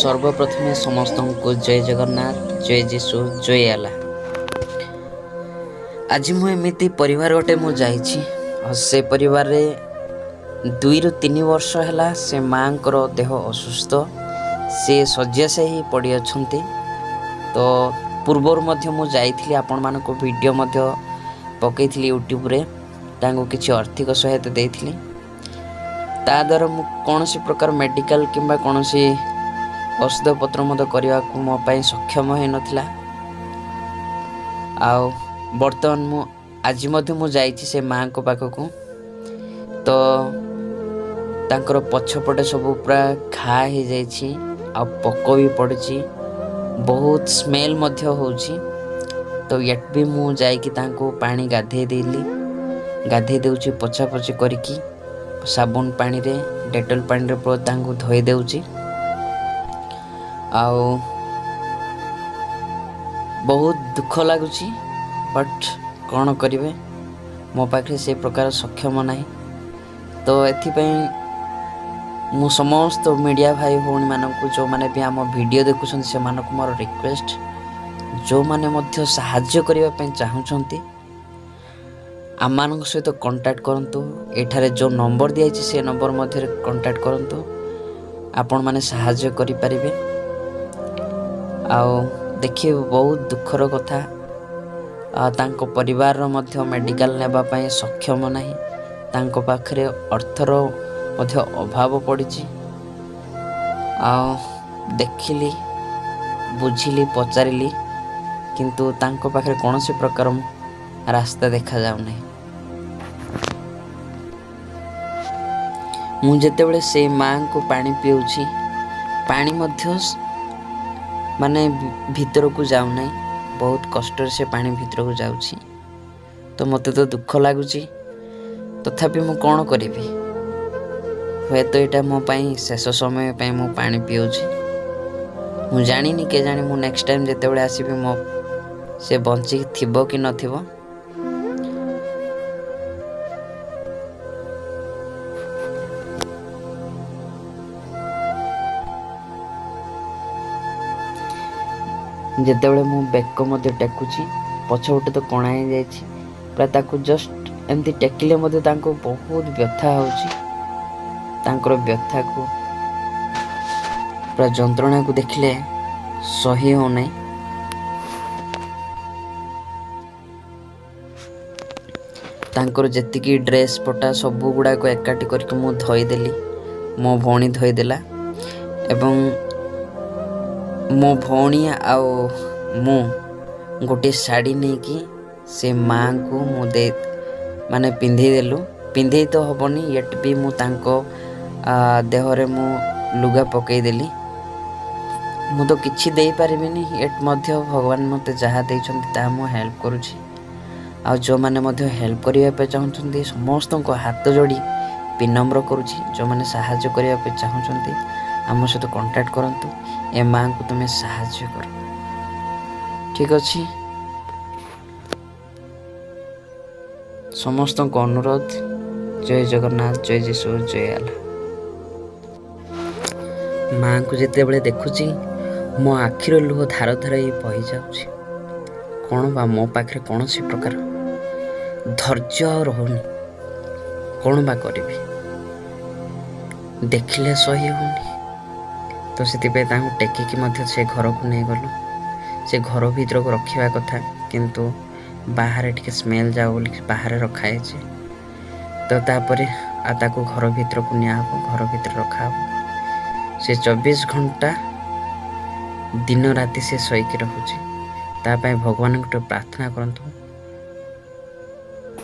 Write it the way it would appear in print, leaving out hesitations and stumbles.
सर्वप्रथमे समस्त को जय जगन्नाथ जय जीशु जय आला। आज मुझे परिवार गोटे मु से परिवार रे 2 ରୁ 3 वर्ष है से माँ को देह असुस्थ से शଯ୍ୟା से ही पड़ी अच्छा। तो पूर्वर मुझे आपण मान को वीडियो पकई यूट्यूब रे किसी आर्थिक सहायता देती ता द्वारा मु कौन प्रकार मेडिकल किंबा कौन औषध पत्र करने को मो सक्षम हो नाला। बर्तमान मु आज से माँ को पाखक तो तांकर पछपटे सब पूरा घा हो जाइए आ पक भी पड़ी बहुत स्मेल होची। तो ये भी मु जाइकी पानी गाधे देली गाधे देउची पोछा पोछी करिकी साबुन पानी रे डेटल पानी रे पूरा धोई देउची। आउ बहुत दुख लगुच बट कौन करें मो पाखे से प्रकार सक्षम ना। तो एथिपाई मु समस्त मीडिया भाई भौणी मानक जो मैंने भी आम वीडियो देखुं से मोर रिक्वेस्ट जो मैंने साहाय्य करने चाहूँगी आम सहित कांटेक्ट करंतु। एठारे जो नंबर दिया से नंबर मध्य कांटेक्ट करंतु आपण माने साहाय्य करि परिबे। आउ देखिए बहुत दुखर कथा तांको परिवार मध्य मेडिकल नेबा पई सक्षम नाही तांको पाखरे अर्थर मध्य अभाव पड़िछि। देखिली बुझिली पचारिली किंतु तांको पाखरे कौनसी प्रकार रास्ता देखा जाऊ नहीं। मु जेतेबेले से माँ को पानी पिउछि पानी मध्य माने भीतर को जाऊ नहीं बहुत कष्ट से पानी भीतर को जाउछि। तो मते तो दुख लगुच तथापि मु कौन करी हे तो यहाँ मो शेष समय मु पानी पिउछि। मु जानी के जानी मु नेक्स्ट टाइम जेतेबेले आसीबी मो से बंची थिबो कि नथिबो। जेतेबेले मु बेक मध्य टेकुची पछपटे तो कणा ही जाइछि प्राय ताकू जस्ट एमती टेकिले मध्य तांको बहुत व्यथा होची। तांकर व्यथा को पूरा जंत्रणा को देखले सही हो नहीं। तांकर जेतिकी ड्रेस पटा सब गुड़ा को एकाठी करके मु धोईदेली मो भौणी धोईदेला एवं मो भौणी आओ मु गोटे शाड़ी नहीं कि से माँ को मु दे माने पिंधे देलु पिंधे तो हबनी येट भी मु तांको देहरे मु लुगा पकई देली। मु तो किछि दे पारिबिनी एट मध्य भगवान मते जहा देइछन्ति ता मु हेल्प करूछि। आ जो माने मध्य हेल्प करिया पे चाहउछन्ति समस्त को हाथ जोड़ी विनम्र करूछि। जो माने सहायता करिया पे चाहउछन्ति आम सहित कांटेक्ट करंतु ए माँ को तुम्हें सहायता कर ठीक अच्छी। समस्त को अनुरोध जय जगन्नाथ जय जीशु जय आला। माँ को जिते बड़े देखुची मो आखिर लुह धार धार ही बही जाउची। कौन बा मो पाखे कौन सी प्रकार धैर्य रहुनी कौन बा करी देखिले सही होनी। तो से टेकिकी से घर को नहीं गलु से घर भीतर को रखा कथा किंतु बाहर टिके स्मेल जाओ बोली बाहर रखाई। तो तापर ताको घर भीतर को निया घर भीतर रखा से 24 घंटा दिन राति से शोक रखुची। भगवान गोटे प्रार्थना करंतु